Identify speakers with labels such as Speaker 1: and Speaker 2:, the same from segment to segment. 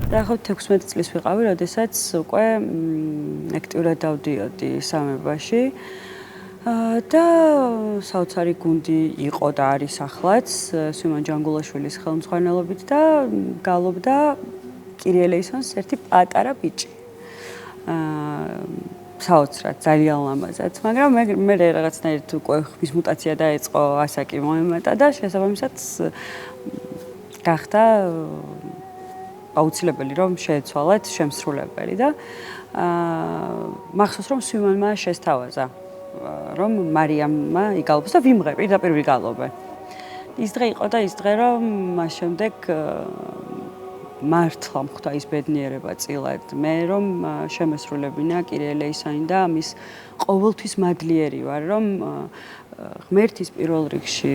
Speaker 1: დაახლოებით 16 წლის ვიყავი, როდესაც უკვე აქტიურად დავდიოდი სამებაში. და საოცარი გუნდი იყო და არის ახლაც სვიმონ ჯანგულაშვილის ხელმძღვანელობით და გალობდა კირიელეისონს ერთი პატარა ბიჭი. საოცრად, ძალიან ლამაზად, მაგრამ მე რაღაცნაირად უკვე ხმის მუტაცია დაიწყო, ასაკი მოემატა და შესაბამისად გახდა აუცილებელი რომ შეეცვალეთ შემსრულებელი და მახსოვს რომ სვიმონმა შესთავაზა რომ მარიამმა იგალობს და ვიმღერ პირდაპირ ვიგალობე. ის დღე იყო და ის დღე რომ მას შემდეგ მართლა მხვდა ის ბედნიერება წილად მე რომ შემესრულებინა კირიელეისონი და მის ყოველთვის მადლიერი ვარ რომ ღმერთის პირველ რიგში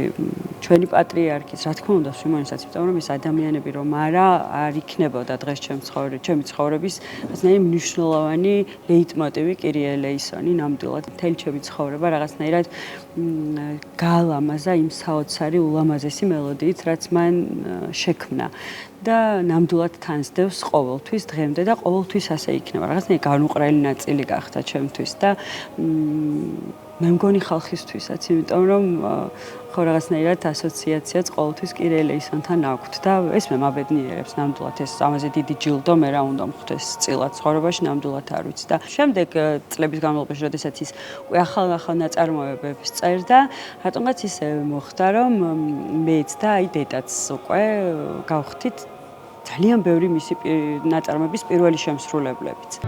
Speaker 1: ჩვენი პატრიარქის რა თქმა უნდა სვიმონისაც იმიტომ რომ ეს ადამიანები რომ არ იქნებოდა დღეს ჩემი ცხოვრების რაღაცნაირი მნიშვნელოვანი ლეიტმოტივი კირიელეისონი ნამდვილად მთელი ჩემი ცხოვრება რაღაცნაირად გაალამაზა იმ საოცარი ულამაზესი მელოდიით რაც მან შექმნა და ნამდვილად თანსდევს ყოველთვის დღემდე და ყოველთვის ასე იქნება რაღაცნაირი განუყრელი ნაწილი გახდა ჩემთვის და მე მგონი ხალხისთვისაც, იმიტომ რომ ხო რაღაცნაირად ასოციაციაც ყოველთვის კირიელეისონთან აქვთ და ეს მე მაბედნიერებს ნამდვილად ეს ამაზე დიდი ჯილდო მე რა უნდა მხვდეს წილად ცხოვრებაში ნამდვილად არ ვიცი და შემდეგ წლების განმავლობაში როდესაც ის უკვე ახალ ნაწარმოებებს წერდა რატომღაც ისე მოხდა რომ მეც და აი დედაც უკვე გავხდით ძალიან ბევრი მისი ნაწარმოების პირველი შემსრულებლებიც.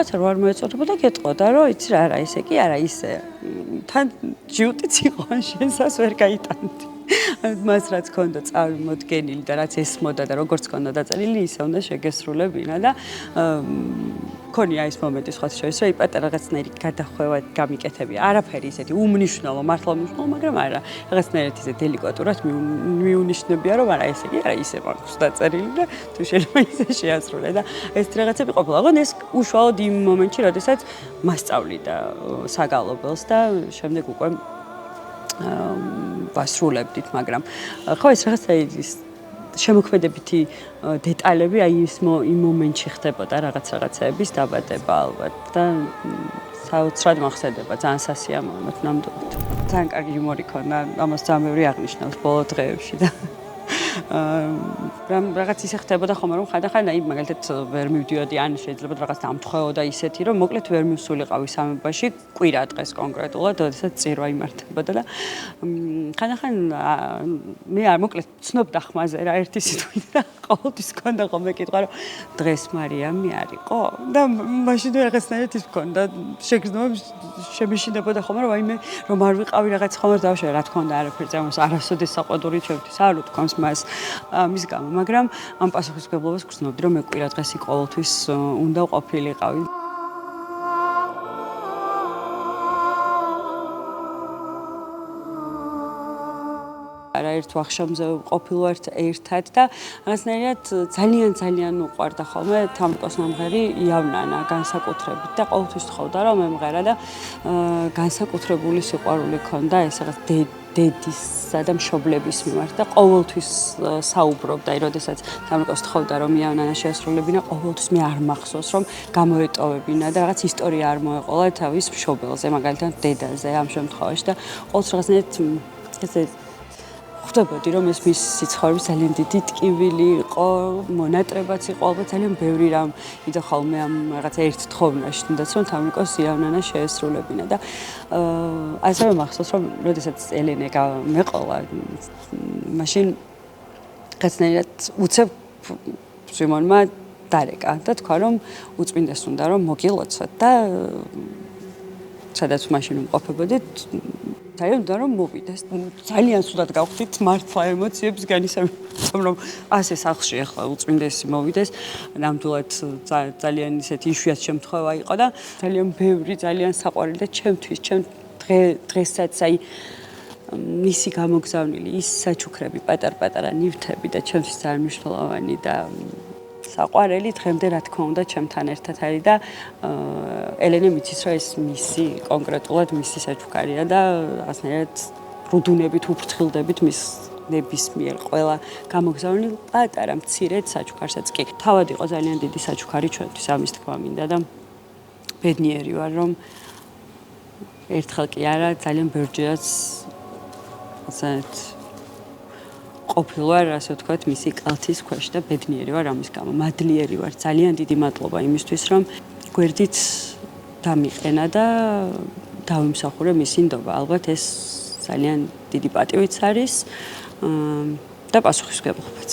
Speaker 1: რაღაცა რო არ მოეწოდებოდა გეტყოდა რომ იცი რა არა ისე კი არა ისე თან ჯიუტიც იყო შენსას ვერ გაიტანდი მას რაც ქონდა წავიმოდგენილი და რაც ესმოდა და როგორც ქონდა დაწერილი ისე უნდა შეგესრულებინა და ქონია ის მომენტი სხვა შორის რომ იპატარა რაღაცნაირი გადახვევა გამიკეთებია არაფერი ისეთი უმნიშვნელო მართლა უმნიშვნელო მაგრამ არა რაღაცნაირად ისე დელიკატურად მიუნიშნებია რომ არა ესე კი არა ისე მაქვს დაწერილი და თუ შეიძლება ისე შეასრულე და ეს რაღაცები ყოფილა ოღონდ ეს უშუალოდ იმ მომენტში როდესაც მასწავლიდა საგალობელს და შემდეგ უკვე ვასრულებდით მაგრამ ხო ეს რაღაცა ის შემოქმედებითი დეტალები აი იმ მომენტში ხდებოდა რაღაცების დაბადება ალბათ და საოცრად მახსენდება ძალიან სასიამოვნოდ ნამდვილად ძალიან კარგი იუმორი ქონდა ამას ძალიან ბევრი აღნიშნავს ბოლო დღეებში და რაღაც ისე ხდებოდა ხოლმე რომ ხანდახან აი მაგალითად ვერ მივდიოდი ან შეიძლება რაღაც დამთხეოდა ისეთი რომ მოკლედ ვერ მივსულიყავი სამებაში კვირა დღეს კონკრეტულად როდესაც წირვა იმართებოდა და ხანდახან მე არ მოკლედ ცნობდა ხმაზე რა ერთი სიტყვით და ყოველთვის მქონდა ხოლმე კითხვა რომ დღეს მარიამი არისო და მაშინ რაღაცნაირად ის მქონდა შეგრძნობა შემეშინდებოდა ხოლმე რომ აი მე რომ არ ვიყავი რაღაც ხოლმე დავშე რა თქმა უნდა არაფერზე ამას არასოდეს საყვედური ჩემთვის არ უთქვამს მას მის გამო, მაგრამ ამ პასუხისმგებლობას გრძნობდი, რომ მე კვირა დღესი ყოველთვის უნდა ყოფილიყავი. ერთ ვახშამზე ყოფილვართ ერთად და რაღაცნაირად ძალიან უყვარდა ხოლმე თამრიკოს მომღერი იავნანა განსაკუთრებით და ყოველთვის თხოვდა რომ მემღერა და განსაკუთრებული სიყვარული ჰქონდა ეს რაღაც დედისა და მშობლების მიმართ და ყოველთვის საუბრობდა, აი როდესაც თამრიკოს თხოვდა რომ იავნანა შეასრულებინა, ყოველთვის მე არ მახსოვს რომ გამოეტოვებინა და რაღაც ისტორია არ მოეყოლა თავის მშობელზე, მაგალითად დედაზე ამ შემთხვევაში და ყოველთვის რაღაცნაირად ესე ხვდებოდი რომ ეს მის სიცხოვრების ძალიან დიდი ტკივილი იყო, მონატრებაც იყო, ალბათ ძალიან ბევრი რამ იდა ხოლმე ამ რაღაც ერთ თხოვნაში, თუნდაც რომ თამრიკოს იავნანა შეესრულებინა და ასევე მახსოვს რომ როდესაც ელენე მეყოლა მაშინ რაღაცნაირად უცებ სვიმონმა დარეკა და თქვა რომ უწმინდეს უნდა რომ მოგილოცოთ და სადაც მაშინ ვმყოფებოდით, ძალიან უნდა რომ მოვიდეს. ძალიან სულად გავხდით მართლა ემოციებს განისაზღვრებამ რომ ასე სახლში ახლა უწმინდესი მოვიდეს. ნამდვილად ძალიან ისეთი იშვიათი შემთხვევა იყო და ძალიან ბევრი, ძალიან საყვარელი და ჩემთვის, ჩემ დღესაც აი მისი გამოგზავნილი ის საჩუქრები, პატარ-პატარა ნივთები და ჩემთვის ძალიან მნიშვნელოვანი და საყვარელი დღემდე რა თქმა უნდა ჩემთან ერთად არის და ელენე მიცის რომ ეს მისი კონკრეტულად მისი საჩუქარია და რაღაცნაირად რუდუნებით უფრთხილდებით მის ნებისმიერ ყველა გამოგზავნილ პატარა მცირედ საჩუქარსაც კი. თავად იყო ძალიან დიდი საჩუქარი ჩვენთვის ამის თქმა მინდა და ბედნიერი ვარ რომ ერთხელ კი არა ძალიან ბევრჯერაც ასეთ ყოფილვარ, ასე ვთქვათ, მისი კალთის ქვეშ და ბედნიერი ვარ ამის გამო. მადლიერი ვარ. ძალიან დიდი მადლობა იმისთვის, რომ გვერდით დამიყენა და დავიმსახურე მისი ნდობა. ალბათ ეს ძალიან დიდი პატივიც არის და პასუხისმგებლობაც.